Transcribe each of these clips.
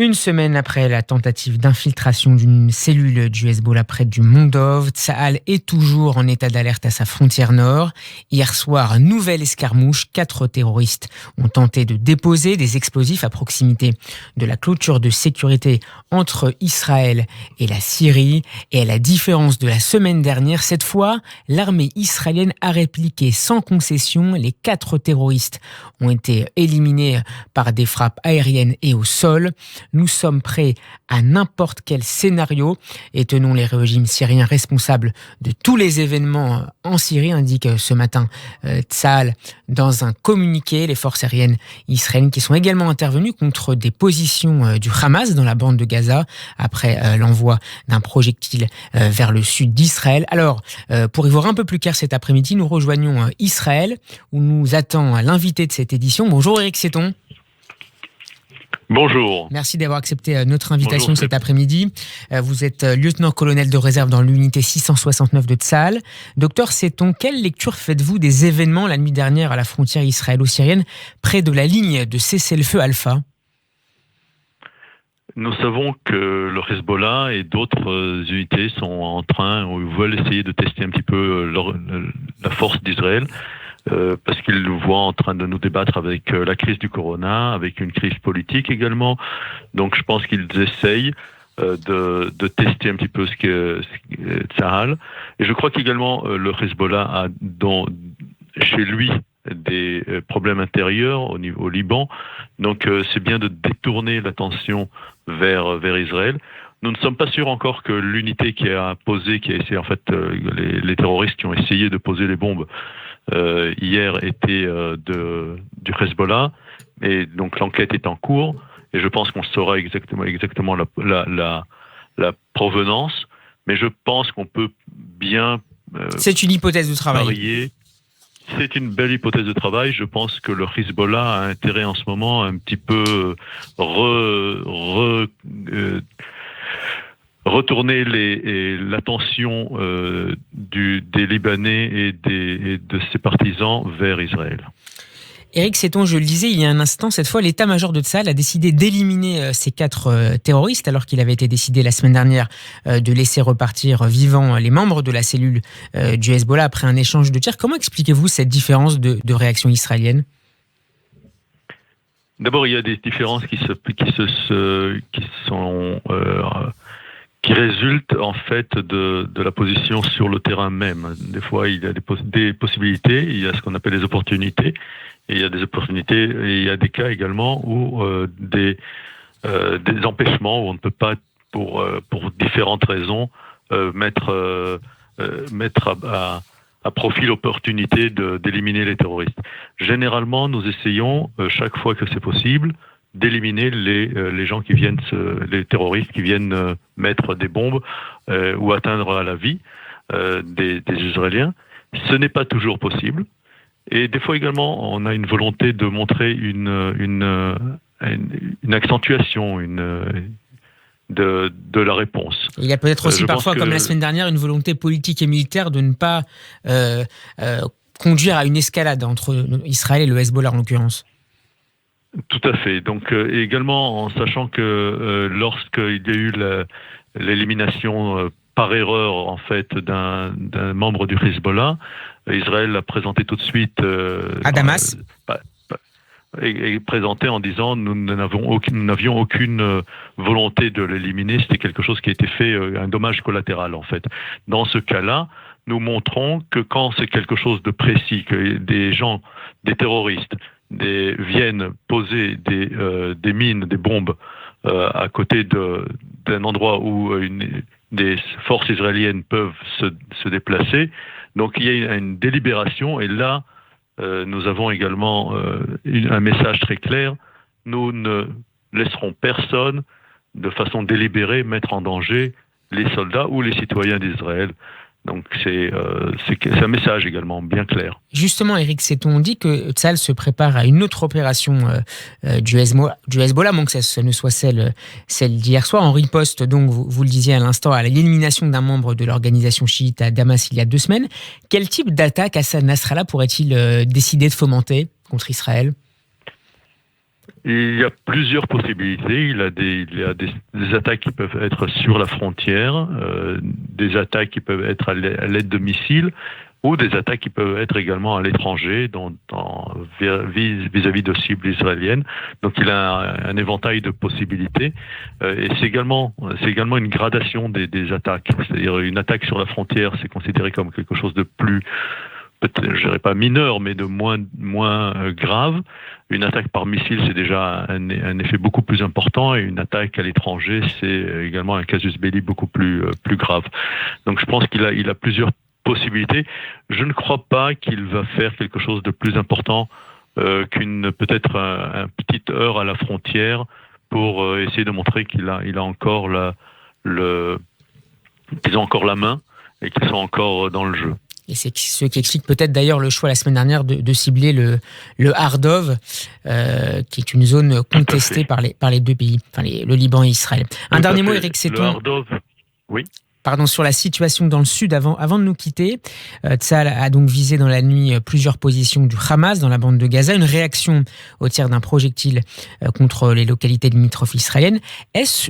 Une semaine après la tentative d'infiltration d'une cellule du Hezbollah près du mont Dov, Tsahal est toujours en état d'alerte à sa frontière nord. Hier soir, nouvelle escarmouche. 4 terroristes ont tenté de déposer des explosifs à proximité de la clôture de sécurité entre Israël et la Syrie. Et à la différence de la semaine dernière, cette fois, l'armée israélienne a répliqué sans concession. Les 4 terroristes ont été éliminés par des frappes aériennes et au sol. Nous sommes prêts à n'importe quel scénario et tenons les régimes syriens responsables de tous les événements en Syrie, indique ce matin Tsahal dans un communiqué. Les forces aériennes israéliennes qui sont également intervenues contre des positions du Hamas dans la bande de Gaza après l'envoi d'un projectile vers le sud d'Israël. Alors, pour y voir un peu plus clair cet après-midi, nous rejoignons Israël où nous attend l'invité de cette édition. Bonjour Éric Setton. Bonjour. Merci d'avoir accepté notre invitation cet après-midi. Vous êtes lieutenant-colonel de réserve dans l'unité 669 de Tsahal. Docteur Setton, quelle lecture faites-vous des événements la nuit dernière à la frontière israélo-syrienne près de la ligne de cessez-le-feu Alpha ? Nous savons que le Hezbollah et d'autres unités sont en train ou veulent essayer de tester un petit peu la force d'Israël. Parce qu'ils nous voient en train de nous débattre avec la crise du corona, avec une crise politique également. Donc je pense qu'ils essayent de tester un petit peu ce que Tsahal. Et je crois qu'également le Hezbollah a chez lui des problèmes intérieurs au Liban. Donc c'est bien de détourner l'attention vers Israël. Nous ne sommes pas sûrs encore que l'unité qui a essayé en fait les terroristes qui ont essayé de poser les bombes hier était du Hezbollah, et donc l'enquête est en cours et je pense qu'on saura exactement la provenance, mais je pense qu'on peut bien c'est une hypothèse de travail. Parier. C'est une belle hypothèse de travail. Je pense que le Hezbollah a intérêt en ce moment à un petit peu retourner l'attention des Libanais et de ses partisans vers Israël. Éric Setton, je le disais il y a un instant, cette fois l'état-major de Tsahal a décidé d'éliminer ces 4 terroristes alors qu'il avait été décidé la semaine dernière de laisser repartir vivants les membres de la cellule du Hezbollah après un échange de tirs. Comment expliquez-vous cette différence de réaction israélienne ? D'abord, il y a des différences qui résultent en fait de la position sur le terrain même. Des fois, il y a des possibilités, il y a ce qu'on appelle des opportunités, et il y a des opportunités, et il y a des cas également où des empêchements, où on ne peut pas, pour différentes raisons, mettre à profit l'opportunité d'éliminer les terroristes. Généralement, nous essayons, chaque fois que c'est possible, d'éliminer les gens qui viennent, les terroristes qui viennent mettre des bombes ou atteindre à la vie des Israéliens. Ce n'est pas toujours possible. Et des fois également, on a une volonté de montrer une accentuation de la réponse. Il y a peut-être aussi parfois, comme la semaine dernière, une volonté politique et militaire de ne pas conduire à une escalade entre Israël et le Hezbollah en l'occurrence. Tout à fait. Donc également en sachant que lorsqu'il y a eu l'élimination par erreur en fait d'un membre du Hezbollah, Israël a présenté tout de suite à Damas et présenté en disant nous n'avions aucune volonté de l'éliminer, c'était quelque chose qui a été fait, un dommage collatéral en fait. Dans ce cas-là, nous montrons que quand c'est quelque chose de précis, que des terroristes viennent poser des mines, des bombes à côté d'un endroit où des forces israéliennes peuvent se déplacer. Donc il y a une délibération et là, nous avons également un message très clair. Nous ne laisserons personne de façon délibérée mettre en danger les soldats ou les citoyens d'Israël. Donc c'est un message également bien clair. Justement, Éric Setton, on dit que Tsahal se prépare à une autre opération du Hezbollah, bon que ça ne soit celle d'hier soir, en riposte, donc vous le disiez à l'instant, à l'élimination d'un membre de l'organisation chiite à Damas il y a 2 semaines. Quel type d'attaque Hassan Nasrallah pourrait-il décider de fomenter contre Israël ? Il y a plusieurs possibilités. Il y a des attaques qui peuvent être sur la frontière, des attaques qui peuvent être à l'aide de missiles, ou des attaques qui peuvent être également à l'étranger, vis-à-vis de cibles israéliennes. Donc il a un éventail de possibilités. Et c'est également une gradation des attaques. C'est-à-dire une attaque sur la frontière, c'est considéré comme quelque chose de plus, peut-être, je dirais pas mineur, mais de moins grave. Une attaque par missile, c'est déjà un effet beaucoup plus important, et une attaque à l'étranger, c'est également un casus belli beaucoup plus grave. Donc je pense qu'il a plusieurs possibilités. Je ne crois pas qu'il va faire quelque chose de plus important peut-être un petite heure à la frontière pour essayer de montrer qu'il a encore qu'ils ont encore la main et qu'ils sont encore dans le jeu. Et c'est ce qui explique peut-être d'ailleurs le choix la semaine dernière de cibler le Hardov, qui est une zone contestée par les deux pays, enfin le Liban et Israël. Un dernier mot, Éric Setton. Le Hardov, oui. Pardon, sur la situation dans le sud avant de nous quitter. Tsahal a donc visé dans la nuit plusieurs positions du Hamas dans la bande de Gaza, une réaction au tir d'un projectile contre les localités limitrophes israéliennes. Est-ce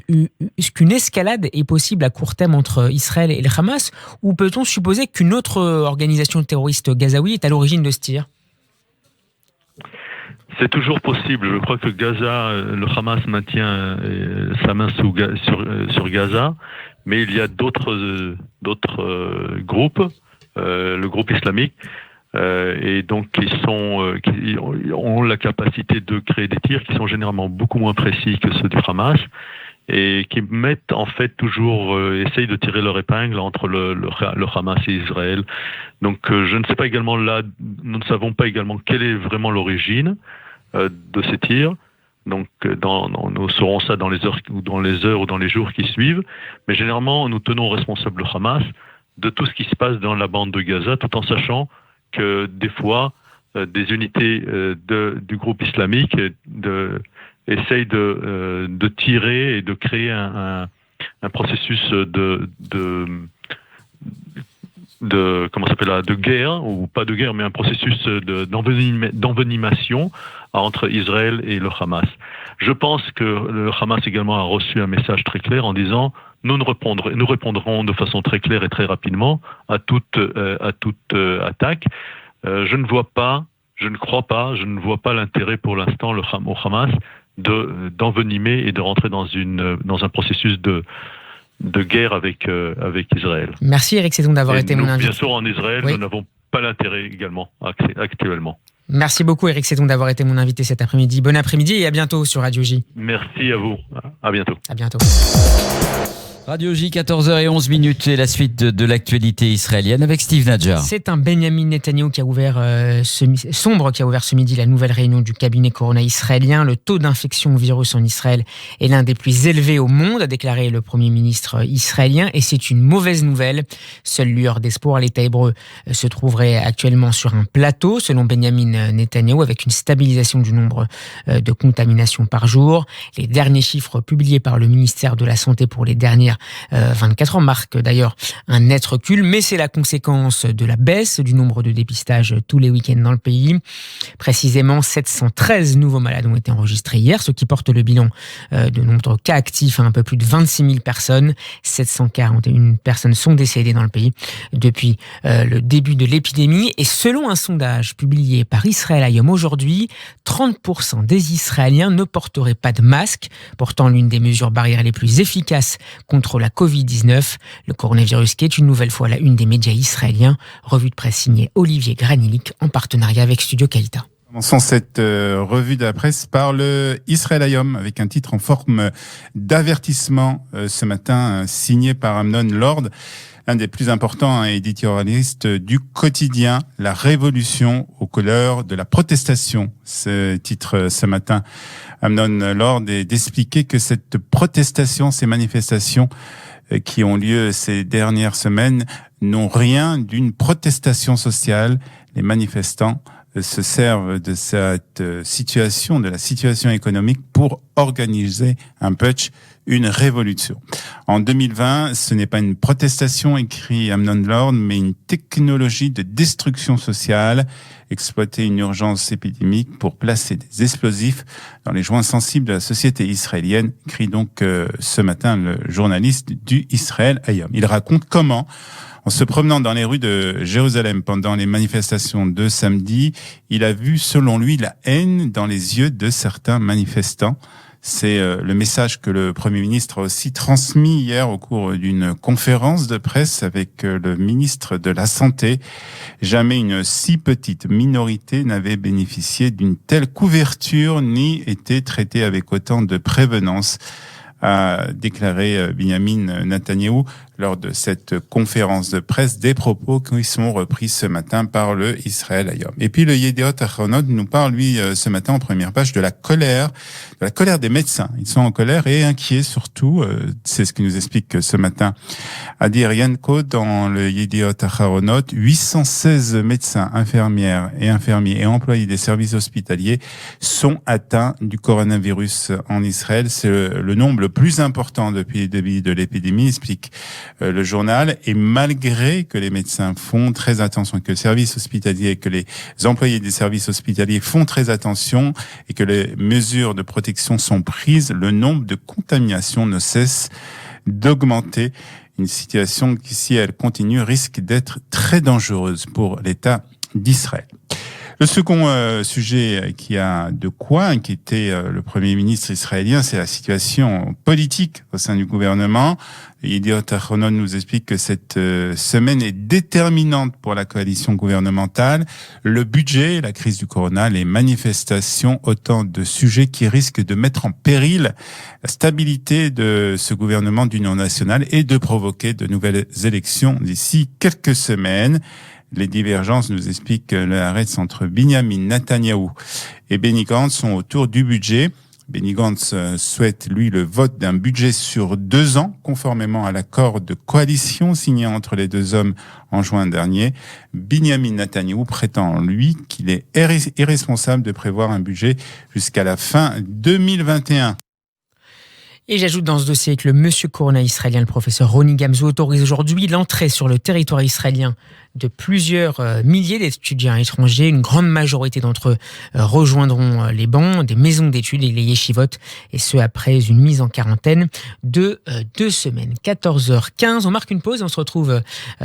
qu'une escalade est possible à court terme entre Israël et le Hamas, ou peut-on supposer qu'une autre organisation terroriste gazaoui est à l'origine de ce tir ? C'est toujours possible. Je crois que Gaza, le Hamas maintient sa main sur Gaza, mais il y a d'autres groupes, le groupe islamique, et donc qui ont la capacité de créer des tirs qui sont généralement beaucoup moins précis que ceux du Hamas, et qui mettent en fait toujours, essayent de tirer leur épingle entre le Hamas et Israël. Donc je ne sais pas également là, nous ne savons pas également quelle est vraiment l'origine de ces tirs. Donc nous saurons ça dans les heures ou dans les jours qui suivent. Mais généralement, nous tenons responsable le Hamas de tout ce qui se passe dans la bande de Gaza, tout en sachant que des fois, des unités du groupe islamique essayent de tirer et de créer un processus de guerre, ou pas de guerre, mais un processus d'envenimation entre Israël et le Hamas. Je pense que le Hamas également a reçu un message très clair en disant nous répondrons de façon très claire et très rapidement à toute attaque. Je ne vois pas l'intérêt pour l'instant au Hamas d'envenimer et de rentrer dans un processus de guerre avec Israël. Merci Éric Setton d'avoir été mon invité. Bien sûr, en Israël, oui. Nous n'avons pas l'intérêt également actuellement. Merci beaucoup Éric Setton d'avoir été mon invité cet après-midi. Bon après-midi et à bientôt sur Radio J. Merci à vous. À bientôt. À bientôt. Radio J, 14h11 et la suite de l'actualité israélienne avec Steve Nadjar. C'est un Benjamin Netanyahou qui a ouvert ce midi la nouvelle réunion du cabinet Corona israélien. Le taux d'infection au virus en Israël est l'un des plus élevés au monde, a déclaré le Premier ministre israélien, et c'est une mauvaise nouvelle. Seule lueur d'espoir, l'État hébreu se trouverait actuellement sur un plateau, selon Benjamin Netanyahou, avec une stabilisation du nombre de contaminations par jour. Les derniers chiffres publiés par le ministère de la Santé pour les dernières 24 ans marque d'ailleurs un net recul, mais c'est la conséquence de la baisse du nombre de dépistages tous les week-ends dans le pays. Précisément, 713 nouveaux malades ont été enregistrés hier, ce qui porte le bilan de nombre de cas actifs à un peu plus de 26 000 personnes. 741 personnes sont décédées dans le pays depuis le début de l'épidémie. Et selon un sondage publié par Israël Hayom aujourd'hui, 30% des Israéliens ne porteraient pas de masque. Pourtant, l'une des mesures barrières les plus efficaces contre la Covid-19, le coronavirus qui est une nouvelle fois la une des médias israéliens. Revue de presse signée Olivier Granilic en partenariat avec Studio Kaïta. Commençons cette revue de la presse par le Israël Hayom avec un titre en forme d'avertissement ce matin signé par Amnon Lord, un des plus importants éditorialistes du quotidien, La Révolution aux couleurs de la protestation. Ce titre ce matin, Amnon Lord, est d'expliquer que cette protestation, ces manifestations qui ont lieu ces dernières semaines n'ont rien d'une protestation sociale. Les manifestants se servent de cette situation, de la situation économique pour organiser un putsch, une révolution. En 2020, ce n'est pas une protestation, écrit Amnon Lord, mais une technologie de destruction sociale, exploiter une urgence épidémique pour placer des explosifs dans les joints sensibles de la société israélienne, écrit donc ce matin le journaliste du Israël Hayom. Il raconte comment, en se promenant dans les rues de Jérusalem pendant les manifestations de samedi, il a vu, selon lui, la haine dans les yeux de certains manifestants. C'est le message que le Premier ministre a aussi transmis hier au cours d'une conférence de presse avec le ministre de la Santé. Jamais une si petite minorité n'avait bénéficié d'une telle couverture ni été traitée avec autant de prévenance, a déclaré Binyamin Netanyahou lors de cette conférence de presse, des propos qui sont repris ce matin par le Israël Hayom. Et puis le Yediot Ahronot nous parle, lui, ce matin en première page, de la colère des médecins. Ils sont en colère et inquiets surtout. C'est ce qui nous explique ce matin Adir Yanko dans le Yediot Ahronot. 816 médecins, infirmières et infirmiers et employés des services hospitaliers sont atteints du coronavirus en Israël. C'est le nombre le plus important depuis le début de l'épidémie, explique le journal. Et malgré que les médecins font très attention, que le service hospitalier, que les employés des services hospitaliers font très attention et que les mesures de protection sont prises, le nombre de contaminations ne cesse d'augmenter. Une situation qui, si elle continue, risque d'être très dangereuse pour l'État d'Israël. Le second sujet qui a de quoi inquiéter le Premier ministre israélien, c'est la situation politique au sein du gouvernement. Yediot Ahronot nous explique que cette semaine est déterminante pour la coalition gouvernementale. Le budget, la crise du corona, les manifestations, autant de sujets qui risquent de mettre en péril la stabilité de ce gouvernement d'union nationale et de provoquer de nouvelles élections d'ici quelques semaines. Les divergences, nous explique le Haaretz, entre Binyamin Netanyahou et Benny Gantz sont autour du budget. Benny Gantz souhaite, lui, le vote d'un budget sur 2 ans, conformément à l'accord de coalition signé entre les deux hommes en juin dernier. Binyamin Netanyahou prétend, lui, qu'il est irresponsable de prévoir un budget jusqu'à la fin 2021. Et j'ajoute dans ce dossier que le monsieur Corona israélien, le professeur Roni Gamzo, autorise aujourd'hui l'entrée sur le territoire israélien de plusieurs milliers d'étudiants étrangers. Une grande majorité d'entre eux rejoindront les bancs des maisons d'études et les yeshivot, et ce après une mise en quarantaine de 2 semaines. 14h15, on marque une pause et on se retrouve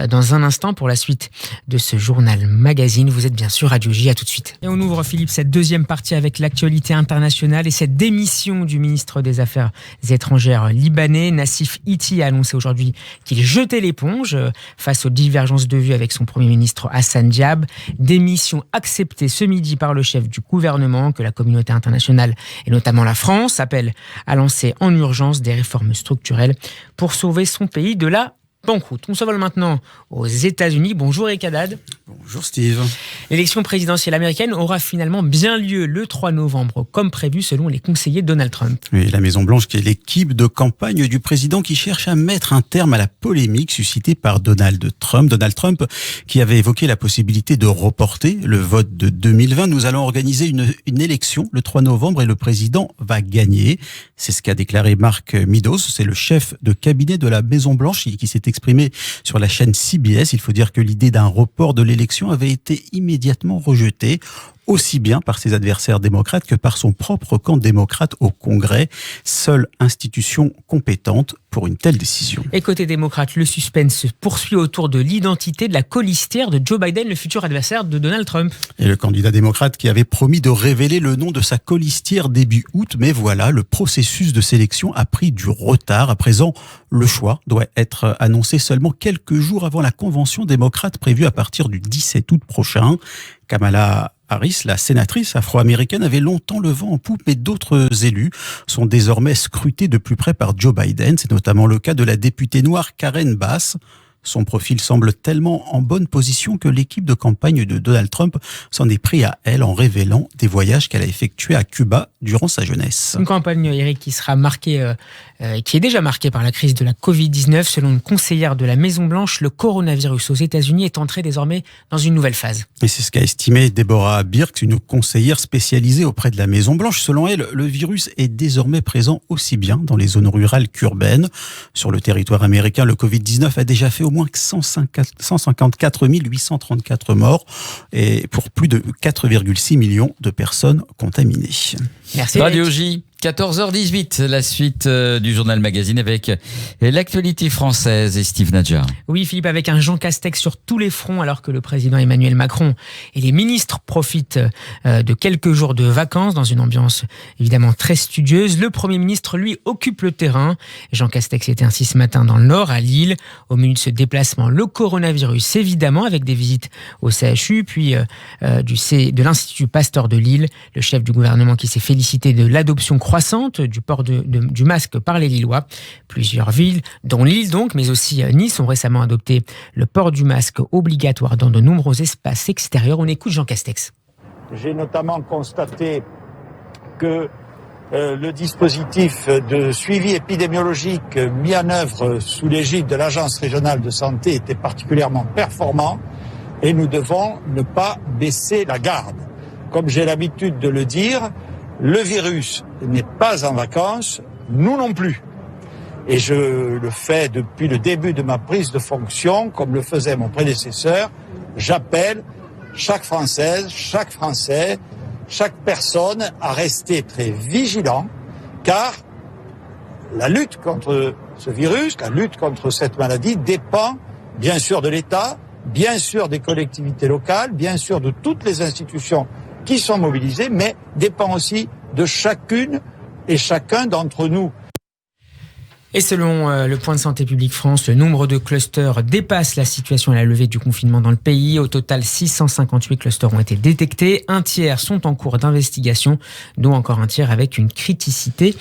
dans un instant pour la suite de ce journal magazine. Vous êtes bien sûr Radio J, à tout de suite. Et on ouvre, Philippe, cette deuxième partie avec l'actualité internationale et cette démission du ministre des Affaires étrangères libanais. Nassif Hiti a annoncé aujourd'hui qu'il jetait l'éponge face aux divergences de vues avec son Premier ministre Hassan Diab. Démission acceptée ce midi par le chef du gouvernement, que la communauté internationale et notamment la France appelle à lancer en urgence des réformes structurelles pour sauver son pays de la banqueroute. On s'envole maintenant aux États-Unis. Bonjour Eric Haddad. Bonjour Steve. L'élection présidentielle américaine aura finalement bien lieu le 3 novembre, comme prévu selon les conseillers de Donald Trump. Oui, la Maison-Blanche, qui est l'équipe de campagne du président qui cherche à mettre un terme à la polémique suscitée par Donald Trump. Donald Trump qui avait évoqué la possibilité de reporter le vote de 2020. Nous allons organiser une élection le 3 novembre et le président va gagner. C'est ce qu'a déclaré Mark Meadows. C'est le chef de cabinet de la Maison-Blanche qui s'est exprimé sur la chaîne CBS. Il faut dire que l'idée d'un report de l'élection avait été immédiatement rejetée, aussi bien par ses adversaires démocrates que par son propre camp démocrate au Congrès, seule institution compétente pour une telle décision. Et côté démocrate, le suspense se poursuit autour de l'identité de la colistière de Joe Biden, le futur adversaire de Donald Trump. Et le candidat démocrate qui avait promis de révéler le nom de sa colistière début août, mais voilà, le processus de sélection a pris du retard. À présent, le choix doit être annoncé seulement quelques jours avant la convention démocrate prévue à partir du 17 août prochain. Kamala Harris, la sénatrice afro-américaine, avait longtemps le vent en poupe, mais d'autres élus sont désormais scrutés de plus près par Joe Biden. C'est notamment le cas de la députée noire Karen Bass. Son profil semble tellement en bonne position que l'équipe de campagne de Donald Trump s'en est pris à elle en révélant des voyages qu'elle a effectués à Cuba durant sa jeunesse. Une campagne, Eric, qui est déjà marquée par la crise de la Covid-19. Selon une conseillère de la Maison-Blanche, le coronavirus aux États-Unis est entré désormais dans une nouvelle phase. Et c'est ce qu'a estimé Deborah Birx, une conseillère spécialisée auprès de la Maison-Blanche. Selon elle, le virus est désormais présent aussi bien dans les zones rurales qu'urbaines. Sur le territoire américain, le Covid-19 a déjà fait au moins 154 834 morts et pour plus de 4,6 millions de personnes contaminées. Merci. Radio J, 14h18, la suite du journal magazine avec l'actualité française et Steve Nadjar. Oui, Philippe, avec un Jean Castex sur tous les fronts, alors que le président Emmanuel Macron et les ministres profitent de quelques jours de vacances dans une ambiance évidemment très studieuse. Le Premier ministre, lui, occupe le terrain. Jean Castex était ainsi ce matin dans le Nord, à Lille. Au menu de ce déplacement, le coronavirus, évidemment, avec des visites au CHU, puis de l'Institut Pasteur de Lille. Le chef du gouvernement qui s'est félicité de l'adoption croissante du port du masque par les Lillois. Plusieurs villes, dont Lille donc, mais aussi Nice, ont récemment adopté le port du masque obligatoire dans de nombreux espaces extérieurs. On écoute Jean Castex. J'ai notamment constaté que le dispositif de suivi épidémiologique mis en œuvre sous l'égide de l'Agence régionale de santé était particulièrement performant et nous devons ne pas baisser la garde. Comme j'ai l'habitude de le dire, le virus n'est pas en vacances, nous non plus. Et je le fais depuis le début de ma prise de fonction, comme le faisait mon prédécesseur. J'appelle chaque Française, chaque Français, chaque personne à rester très vigilant, car la lutte contre ce virus, la lutte contre cette maladie dépend bien sûr de l'État, bien sûr des collectivités locales, bien sûr de toutes les institutions qui sont mobilisées, mais dépend aussi de chacune et chacun d'entre nous. Et selon le Point de Santé publique France, le nombre de clusters dépasse la situation à la levée du confinement dans le pays. Au total, 658 clusters ont été détectés. Un tiers sont en cours d'investigation, dont encore un tiers avec une criticité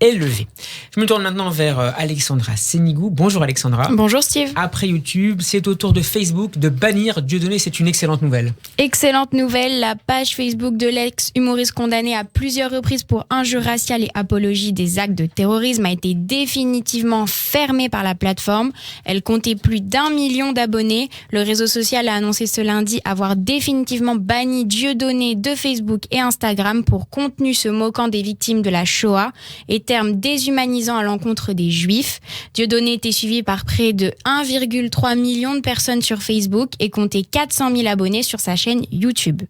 élevée. Je me tourne maintenant vers Alexandra Sénigou. Bonjour Alexandra. Bonjour Steve. Après YouTube, c'est au tour de Facebook de bannir Dieudonné. C'est une excellente nouvelle. Excellente nouvelle, la page Facebook de l'ex-humoriste condamné à plusieurs reprises pour injures raciales et apologie des actes de terrorisme a été définitivement fermée par la plateforme. Elle comptait plus d'1 million d'abonnés. Le réseau social a annoncé ce lundi avoir définitivement banni Dieudonné de Facebook et Instagram pour contenu se moquant des victimes de la Shoah et termes déshumanisants à l'encontre des Juifs. Dieudonné était suivi par près de 1,3 million de personnes sur Facebook et comptait 400 000 abonnés sur sa chaîne YouTube.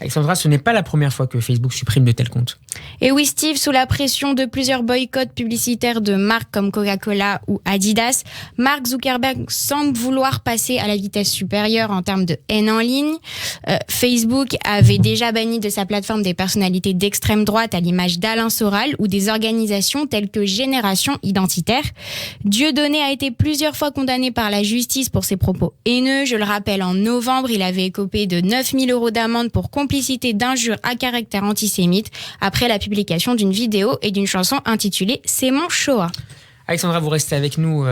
Alexandra, ce n'est pas la première fois que Facebook supprime de tels comptes. Et oui Steve, sous la pression de plusieurs boycotts publicitaires de marques comme Coca-Cola ou Adidas, Mark Zuckerberg semble vouloir passer à la vitesse supérieure en termes de haine en ligne. Facebook avait déjà banni de sa plateforme des personnalités d'extrême droite à l'image d'Alain Soral ou des organisations telles que Génération Identitaire. Dieudonné a été plusieurs fois condamné par la justice pour ses propos haineux. Je le rappelle, en novembre, il avait écopé de 9 000 € d'amende pour complicité d'injures à caractère antisémite après la publication d'une vidéo et d'une chanson intitulée « C'est mon Shoah ». Alexandra, vous restez avec nous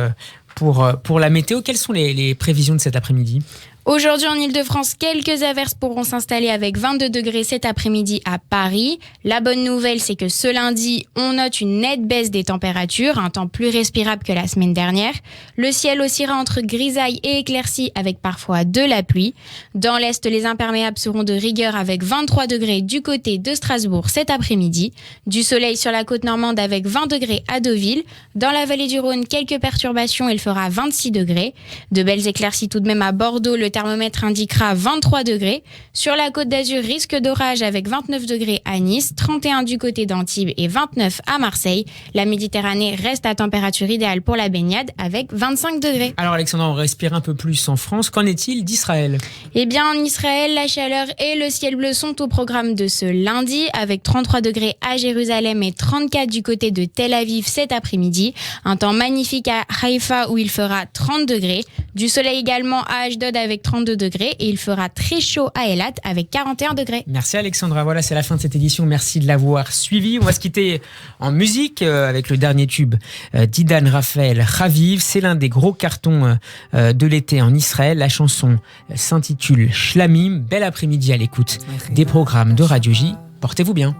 pour la météo. Quelles sont les prévisions de cet après-midi ? Aujourd'hui en Ile-de-France, quelques averses pourront s'installer avec 22 degrés cet après-midi à Paris. La bonne nouvelle, c'est que ce lundi, on note une nette baisse des températures, un temps plus respirable que la semaine dernière. Le ciel oscillera entre grisaille et éclaircie avec parfois de la pluie. Dans l'Est, les imperméables seront de rigueur avec 23 degrés du côté de Strasbourg cet après-midi. Du soleil sur la côte normande avec 20 degrés à Deauville. Dans la vallée du Rhône, quelques perturbations, il fera 26 degrés. De belles éclaircies tout de même à Bordeaux, le thermomètre indiquera 23 degrés. Sur la Côte d'Azur, risque d'orage avec 29 degrés à Nice, 31 du côté d'Antibes et 29 à Marseille. La Méditerranée reste à température idéale pour la baignade avec 25 degrés. Alors Alexandra, on respire un peu plus en France. Qu'en est-il d'Israël ? Eh bien, en Israël, la chaleur et le ciel bleu sont au programme de ce lundi avec 33 degrés à Jérusalem et 34 du côté de Tel Aviv cet après-midi. Un temps magnifique à Haïfa où il fera 30 degrés. Du soleil également à Ashdod avec 32 degrés et il fera très chaud à Eilat avec 41 degrés. Merci Alexandra, voilà c'est la fin de cette édition, merci de l'avoir suivi. On va se quitter en musique avec le dernier tube d'Idan Raphaël, Raviv. C'est l'un des gros cartons de l'été en Israël. La chanson s'intitule Shlamim. Bel après-midi à l'écoute des programmes de Radio J. Portez-vous bien.